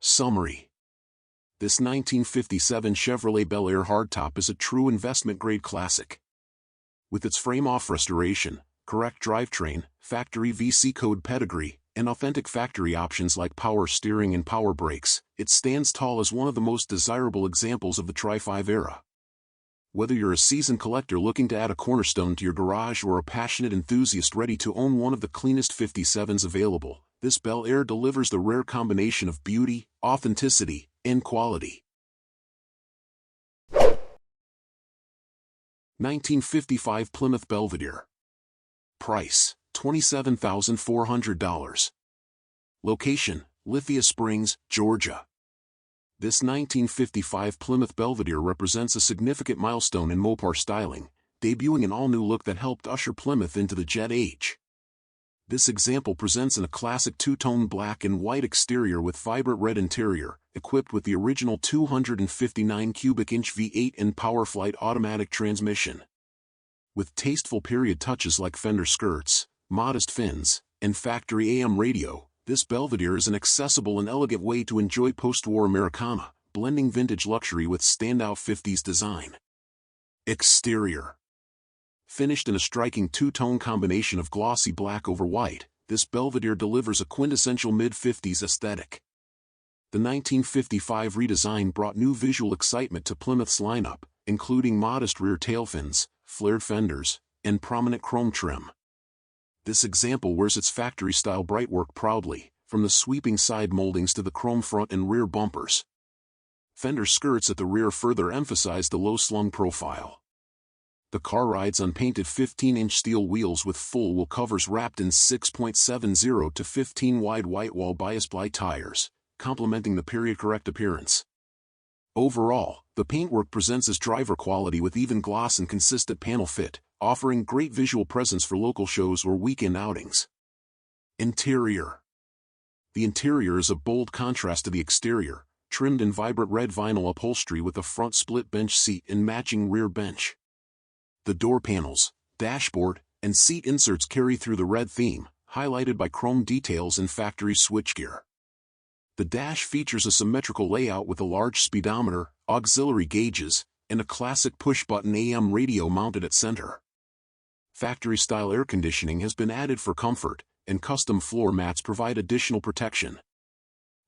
Summary. This 1957 Chevrolet Bel Air hardtop is a true investment-grade classic. With its frame-off restoration, correct drivetrain, factory VC code pedigree, and authentic factory options like power steering and power brakes, it stands tall as one of the most desirable examples of the Tri-5 era. Whether you're a seasoned collector looking to add a cornerstone to your garage or a passionate enthusiast ready to own one of the cleanest 57s available, this Bel Air delivers the rare combination of beauty, authenticity, and quality. 1955 Plymouth Belvedere. Price, $27,400. Location, Lithia Springs, Georgia. This 1955 Plymouth Belvedere represents a significant milestone in Mopar styling, debuting an all-new look that helped usher Plymouth into the jet age. This example presents in a classic two-tone black and white exterior with vibrant red interior, equipped with the original 259 cubic inch V8 and PowerFlight automatic transmission. With tasteful period touches like fender skirts, modest fins, and factory AM radio, this Belvedere is an accessible and elegant way to enjoy post-war Americana, blending vintage luxury with standout 50s design. Exterior. Finished in a striking two-tone combination of glossy black over white, this Belvedere delivers a quintessential mid-50s aesthetic. The 1955 redesign brought new visual excitement to Plymouth's lineup, including modest rear tail fins, flared fenders, and prominent chrome trim. This example wears its factory-style brightwork proudly, from the sweeping side moldings to the chrome front and rear bumpers. Fender skirts at the rear further emphasize the low-slung profile. The car rides on painted 15-inch steel wheels with full wheel covers wrapped in 6.70 to 15 wide whitewall bias-ply tires, complementing the period-correct appearance. Overall, the paintwork presents as driver quality with even gloss and consistent panel fit, offering great visual presence for local shows or weekend outings. Interior. The interior is a bold contrast to the exterior, trimmed in vibrant red vinyl upholstery with a front split bench seat and matching rear bench. The door panels, dashboard, and seat inserts carry through the red theme, highlighted by chrome details and factory switchgear. The dash features a symmetrical layout with a large speedometer, auxiliary gauges, and a classic push-button AM radio mounted at center. Factory-style air conditioning has been added for comfort, and custom floor mats provide additional protection.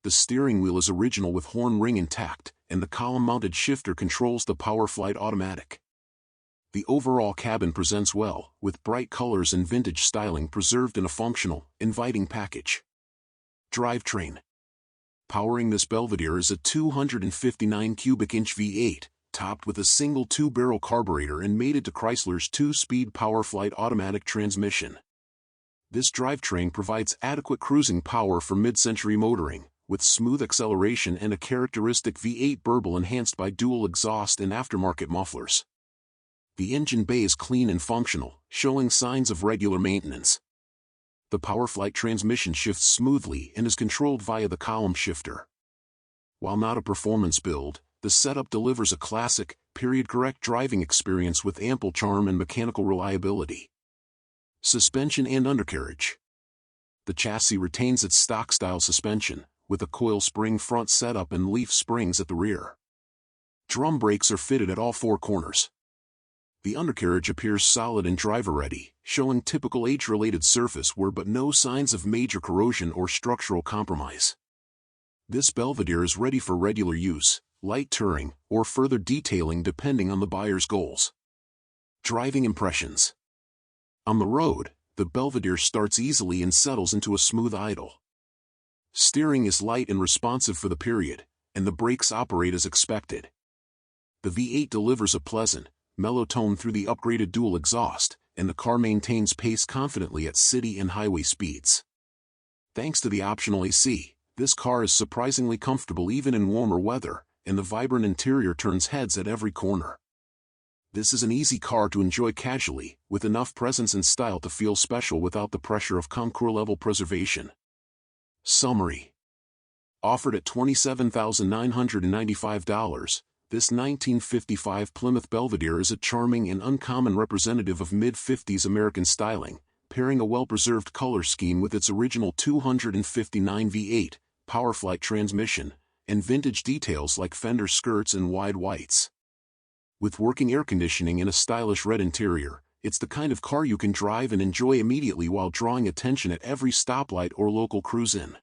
The steering wheel is original with horn ring intact, and the column-mounted shifter controls the PowerFlight automatic. The overall cabin presents well, with bright colors and vintage styling preserved in a functional, inviting package. Drivetrain. Powering this Belvedere is a 259 cubic inch V8, topped with a single two-barrel carburetor and mated to Chrysler's two-speed PowerFlight automatic transmission. This drivetrain provides adequate cruising power for mid-century motoring, with smooth acceleration and a characteristic V8 burble enhanced by dual exhaust and aftermarket mufflers. The engine bay is clean and functional, showing signs of regular maintenance. The PowerFlight transmission shifts smoothly and is controlled via the column shifter. While not a performance build, the setup delivers a classic, period-correct driving experience with ample charm and mechanical reliability. Suspension and undercarriage. The chassis retains its stock-style suspension, with a coil spring front setup and leaf springs at the rear. Drum brakes are fitted at all four corners. The undercarriage appears solid and driver-ready, showing typical age-related surface wear but no signs of major corrosion or structural compromise. This Belvedere is ready for regular use, light touring, or further detailing depending on the buyer's goals. Driving impressions. On the road, the Belvedere starts easily and settles into a smooth idle. Steering is light and responsive for the period, and the brakes operate as expected. The V8 delivers a pleasant, mellow tone through the upgraded dual exhaust, and the car maintains pace confidently at city and highway speeds. Thanks to the optional AC, this car is surprisingly comfortable even in warmer weather, and the vibrant interior turns heads at every corner. This is an easy car to enjoy casually, with enough presence and style to feel special without the pressure of Concours-level preservation. Summary. Offered at $27,995, this 1955 Plymouth Belvedere is a charming and uncommon representative of mid-50s American styling, pairing a well-preserved color scheme with its original 259 V8, PowerFlight transmission, and vintage details like fender skirts and wide whites. With working air conditioning and a stylish red interior, it's the kind of car you can drive and enjoy immediately while drawing attention at every stoplight or local cruise-in.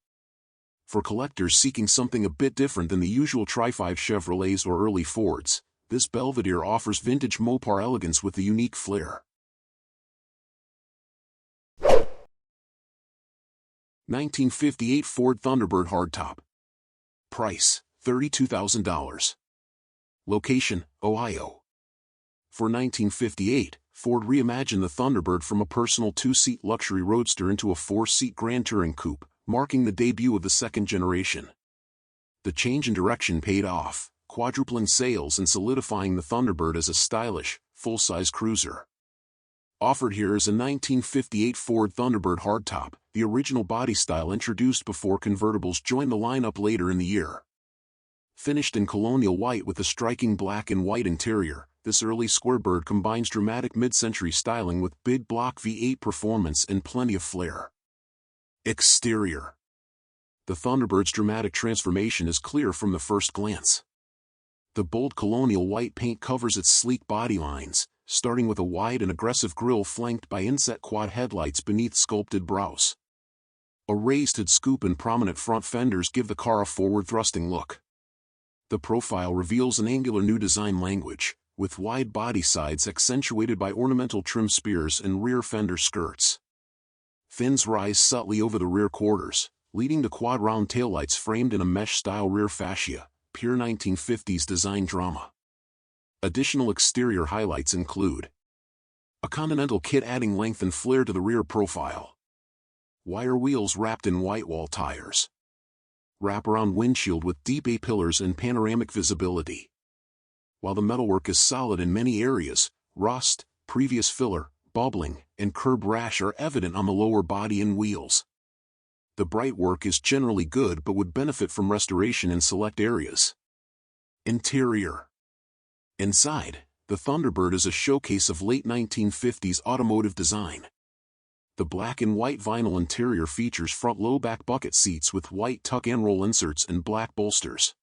For collectors seeking something a bit different than the usual Tri-5 Chevrolets or early Fords, this Belvedere offers vintage Mopar elegance with a unique flair. 1958 Ford Thunderbird Hardtop. Price, $32,000. Location, Ohio. For 1958, Ford reimagined the Thunderbird from a personal two-seat luxury roadster into a four-seat Grand Touring coupe, marking the debut of the second generation. The change in direction paid off, quadrupling sales and solidifying the Thunderbird as a stylish, full-size cruiser. Offered here is a 1958 Ford Thunderbird Hardtop, the original body style introduced before convertibles joined the lineup later in the year. Finished in colonial white with a striking black and white interior, this early squarebird combines dramatic mid-century styling with big block V8 performance and plenty of flair. Exterior. The Thunderbird's dramatic transformation is clear from the first glance. The bold colonial white paint covers its sleek body lines, starting with a wide and aggressive grille flanked by inset quad headlights beneath sculpted brows. A raised hood scoop and prominent front fenders give the car a forward-thrusting look. The profile reveals an angular new design language, with wide body sides accentuated by ornamental trim spears and rear fender skirts. Fins rise subtly over the rear quarters, leading to quad-round taillights framed in a mesh-style rear fascia, pure 1950s design drama. Additional exterior highlights include a Continental kit adding length and flair to the rear profile, wire wheels wrapped in white wall tires, wraparound windshield with deep A-pillars and panoramic visibility. While the metalwork is solid in many areas, rust, previous filler, bubbling, and curb rash are evident on the lower body and wheels. The bright work is generally good but would benefit from restoration in select areas. Interior. Inside, the Thunderbird is a showcase of late 1950s automotive design. The black and white vinyl interior features front low-back bucket seats with white tuck-and-roll inserts and black bolsters.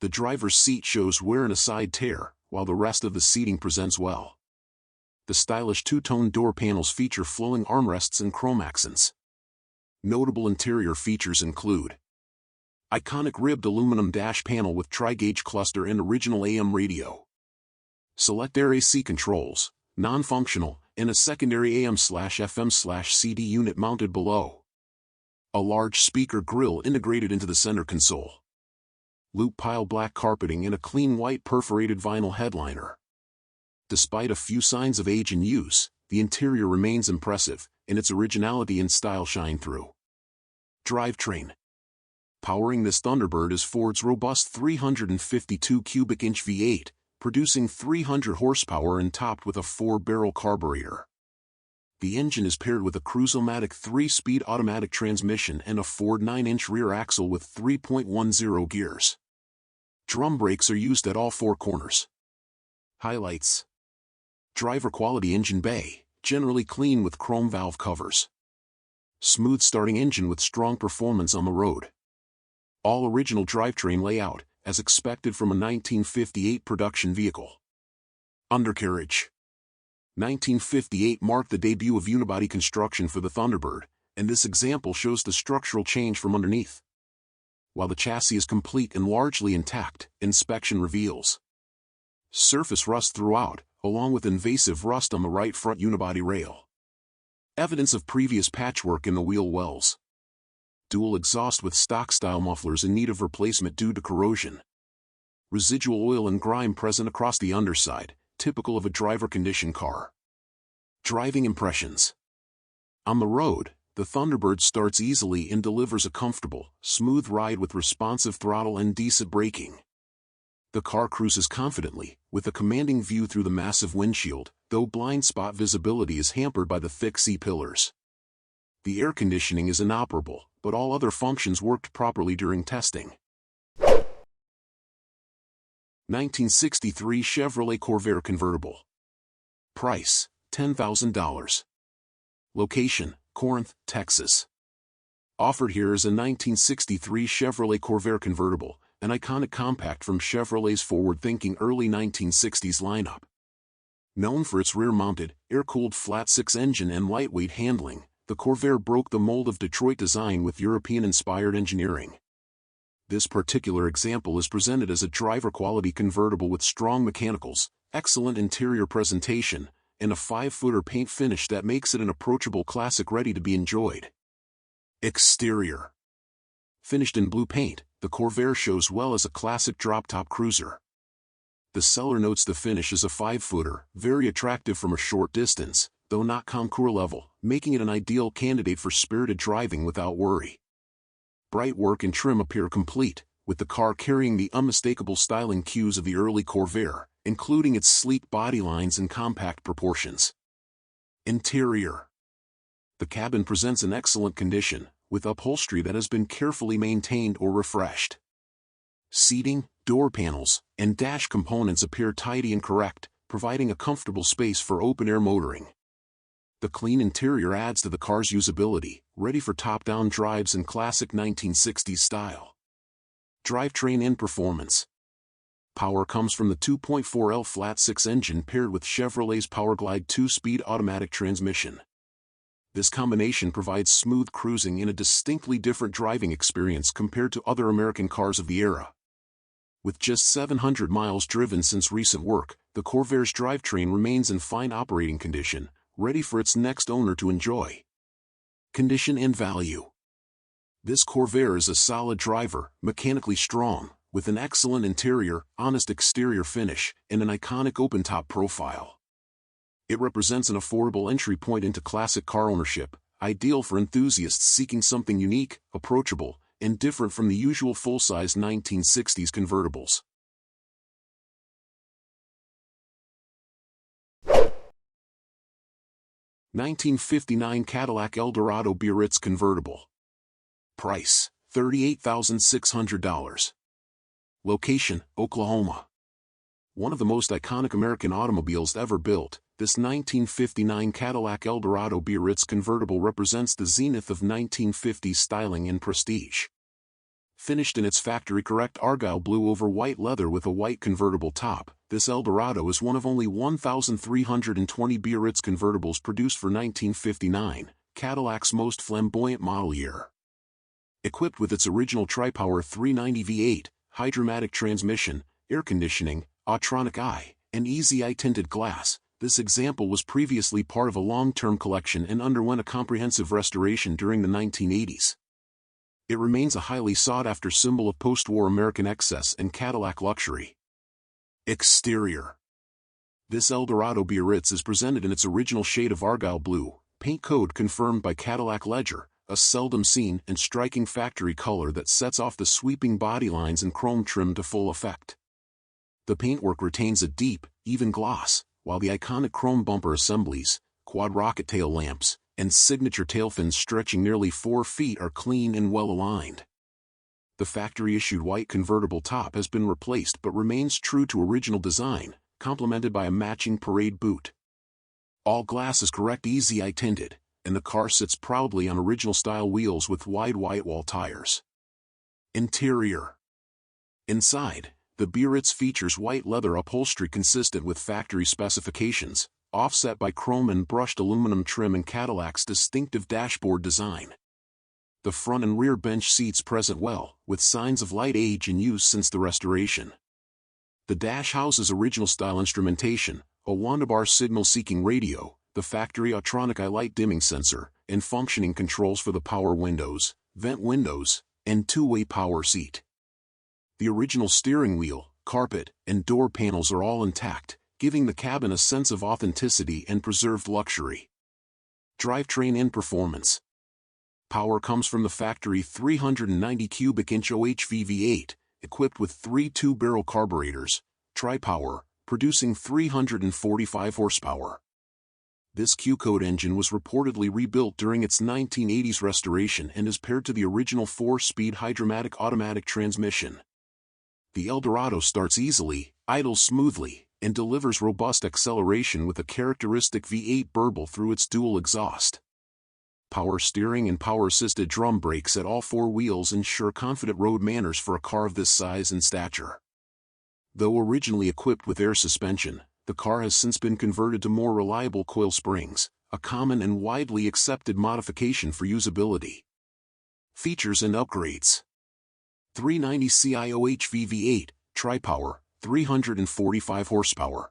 The driver's seat shows wear and a side tear, while the rest of the seating presents well. The stylish two-tone door panels feature flowing armrests and chrome accents. Notable interior features include iconic ribbed aluminum dash panel with tri-gauge cluster and original AM radio. Select Air AC controls, non-functional, and a secondary AM/FM/CD unit mounted below. A large speaker grille integrated into the center console. Loop pile black carpeting and a clean white perforated vinyl headliner. Despite a few signs of age and use, the interior remains impressive, and its originality and style shine through. Drivetrain. Powering this Thunderbird is Ford's robust 352 cubic inch V8, producing 300 horsepower and topped with a 4-barrel carburetor. The engine is paired with a Cruise-O-Matic 3-speed automatic transmission and a Ford 9-inch rear axle with 3.10 gears. Drum brakes are used at all 4 corners. Highlights. Driver quality engine bay, generally clean with chrome valve covers. Smooth starting engine with strong performance on the road. All original drivetrain layout, as expected from a 1958 production vehicle. Undercarriage. 1958 marked the debut of unibody construction for the Thunderbird, and this example shows the structural change from underneath. While the chassis is complete and largely intact, inspection reveals surface rust throughout, along with invasive rust on the right front unibody rail. Evidence of previous patchwork in the wheel wells. Dual exhaust with stock-style mufflers in need of replacement due to corrosion. Residual oil and grime present across the underside, typical of a driver condition car. Driving impressions. On the road, the Thunderbird starts easily and delivers a comfortable, smooth ride with responsive throttle and decent braking. The car cruises confidently, with a commanding view through the massive windshield, though blind spot visibility is hampered by the thick C-pillars. The air conditioning is inoperable, but all other functions worked properly during testing. 1963 Chevrolet Corvair convertible. Price, $10,000. Location, Corinth, Texas. Offered here is a 1963 Chevrolet Corvair convertible, an iconic compact from Chevrolet's forward-thinking early 1960s lineup. Known for its rear-mounted, air-cooled flat-six engine and lightweight handling, the Corvair broke the mold of Detroit design with European-inspired engineering. This particular example is presented as a driver-quality convertible with strong mechanicals, excellent interior presentation, and a 5-footer paint finish that makes it an approachable classic ready to be enjoyed. Exterior. Finished in blue paint, the Corvair shows well as a classic drop-top cruiser. The seller notes the finish is a 5-footer, very attractive from a short distance, though not concours level, making it an ideal candidate for spirited driving without worry. Bright work and trim appear complete, with the car carrying the unmistakable styling cues of the early Corvair, including its sleek body lines and compact proportions. Interior. The cabin presents in excellent condition, with upholstery that has been carefully maintained or refreshed. Seating, door panels, and dash components appear tidy and correct, providing a comfortable space for open-air motoring. The clean interior adds to the car's usability, ready for top-down drives in classic 1960s style. Drivetrain and performance. Power comes from the 2.4L flat-six engine paired with Chevrolet's Powerglide 2-speed automatic transmission. This combination provides smooth cruising and a distinctly different driving experience compared to other American cars of the era. With just 700 miles driven since recent work, the Corvair's drivetrain remains in fine operating condition, ready for its next owner to enjoy. Condition and value. This Corvair is a solid driver, mechanically strong, with an excellent interior, honest exterior finish, and an iconic open-top profile. It represents an affordable entry point into classic car ownership, ideal for enthusiasts seeking something unique, approachable, and different from the usual full-size 1960s convertibles. (1959) Cadillac Eldorado Biarritz convertible. Price: $38,600. Location: Oklahoma. One of the most iconic American automobiles ever built, this 1959 Cadillac Eldorado Biarritz convertible represents the zenith of 1950s styling and prestige. Finished in its factory-correct Argyle blue over white leather with a white convertible top, this Eldorado is one of only 1,320 Biarritz convertibles produced for 1959, Cadillac's most flamboyant model year. Equipped with its original tri-power 390 V8, hydromatic transmission, air conditioning, Autronic eye, and easy eye tinted glass, this example was previously part of a long-term collection and underwent a comprehensive restoration during the 1980s. It remains a highly sought-after symbol of post-war American excess and Cadillac luxury. Exterior. This Eldorado Biarritz is presented in its original shade of Argyle blue, paint code confirmed by Cadillac Ledger, a seldom seen and striking factory color that sets off the sweeping body lines and chrome trim to full effect. The paintwork retains a deep, even gloss, while the iconic chrome bumper assemblies, quad rocket tail lamps, and signature tail fins stretching nearly 4 feet are clean and well-aligned. The factory-issued white convertible top has been replaced but remains true to original design, complemented by a matching parade boot. All glass is correct easy eye tinted, and the car sits proudly on original-style wheels with wide white-wall tires. Interior. Inside, the Biarritz features white leather upholstery consistent with factory specifications, offset by chrome and brushed aluminum trim and Cadillac's distinctive dashboard design. The front and rear bench seats present well, with signs of light age in use since the restoration. The dash houses original-style instrumentation, a Wandabar signal-seeking radio, the factory Autronic eye light dimming sensor, and functioning controls for the power windows, vent windows, and two-way power seat. The original steering wheel, carpet, and door panels are all intact, giving the cabin a sense of authenticity and preserved luxury. Drivetrain and performance. Power comes from the factory 390 cubic inch OHV V8, equipped with 3 two-barrel carburetors, tri-power, producing 345 horsepower. This Q-code engine was reportedly rebuilt during its 1980s restoration and is paired to the original 4-speed hydromatic automatic transmission. The Eldorado starts easily, idles smoothly, and delivers robust acceleration with a characteristic V8 burble through its dual exhaust. Power steering and power-assisted drum brakes at all 4 wheels ensure confident road manners for a car of this size and stature. Though originally equipped with air suspension, the car has since been converted to more reliable coil springs, a common and widely accepted modification for usability. Features and upgrades. 390 CIOHV V8, tri-power, 345 horsepower.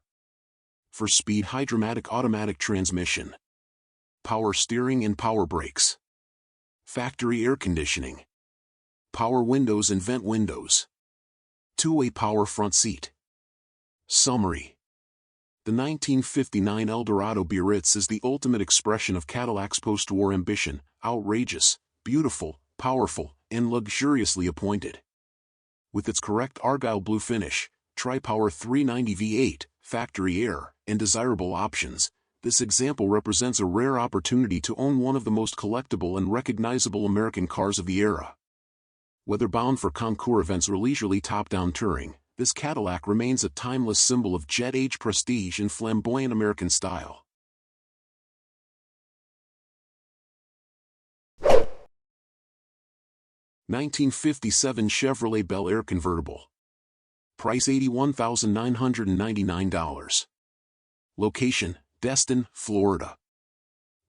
4-speed hydromatic automatic transmission. Power steering and power brakes. Factory air conditioning. Power windows and vent windows. Two-way power front seat. Summary. The 1959 Eldorado Biarritz is the ultimate expression of Cadillac's post-war ambition, outrageous, beautiful, powerful, and luxuriously appointed. With its correct Argyle blue finish, tri-power 390 V8, factory air, and desirable options, this example represents a rare opportunity to own one of the most collectible and recognizable American cars of the era. Whether bound for concours events or leisurely top-down touring, this Cadillac remains a timeless symbol of jet-age prestige and flamboyant American style. (1957) Chevrolet Bel Air Convertible. Price $81,999. Location: Destin, Florida.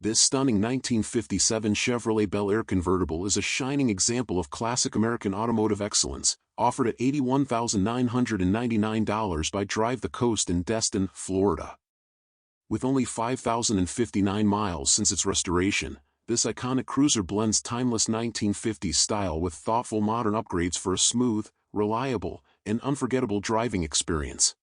This stunning 1957 Chevrolet Bel Air convertible is a shining example of classic American automotive excellence, offered at $81,999 by Drive the Coast in Destin, Florida. With only 5,059 miles since its restoration, this iconic cruiser blends timeless 1950s style with thoughtful modern upgrades for a smooth, reliable, and unforgettable driving experience.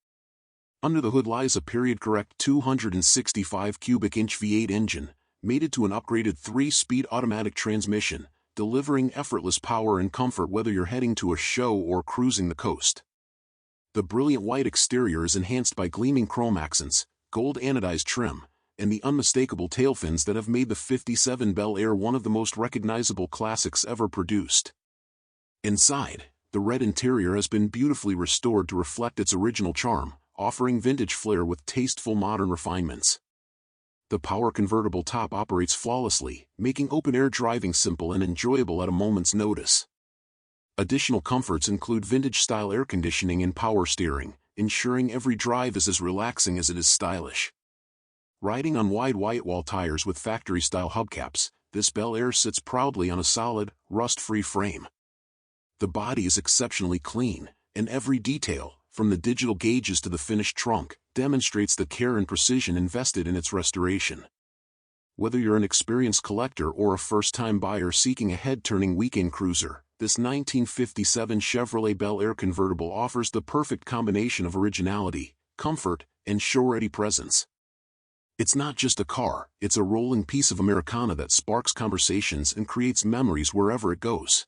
Under the hood lies a period-correct 265 cubic inch V8 engine, mated to an upgraded 3-speed automatic transmission, delivering effortless power and comfort whether you're heading to a show or cruising the coast. The brilliant white exterior is enhanced by gleaming chrome accents, gold anodized trim, and the unmistakable tail fins that have made the '57 Bel Air one of the most recognizable classics ever produced. Inside, the red interior has been beautifully restored to reflect its original charm, offering vintage flair with tasteful modern refinements. The power convertible top operates flawlessly, making open-air driving simple and enjoyable at a moment's notice. Additional comforts include vintage-style air conditioning and power steering, ensuring every drive is as relaxing as it is stylish. Riding on wide white-wall tires with factory-style hubcaps, this Bel Air sits proudly on a solid, rust-free frame. The body is exceptionally clean, and every detail, from the digital gauges to the finished trunk, demonstrates the care and precision invested in its restoration. Whether you're an experienced collector or a first-time buyer seeking a head-turning weekend cruiser, this 1957 Chevrolet Bel Air convertible offers the perfect combination of originality, comfort, and show-ready presence. It's not just a car, it's a rolling piece of Americana that sparks conversations and creates memories wherever it goes.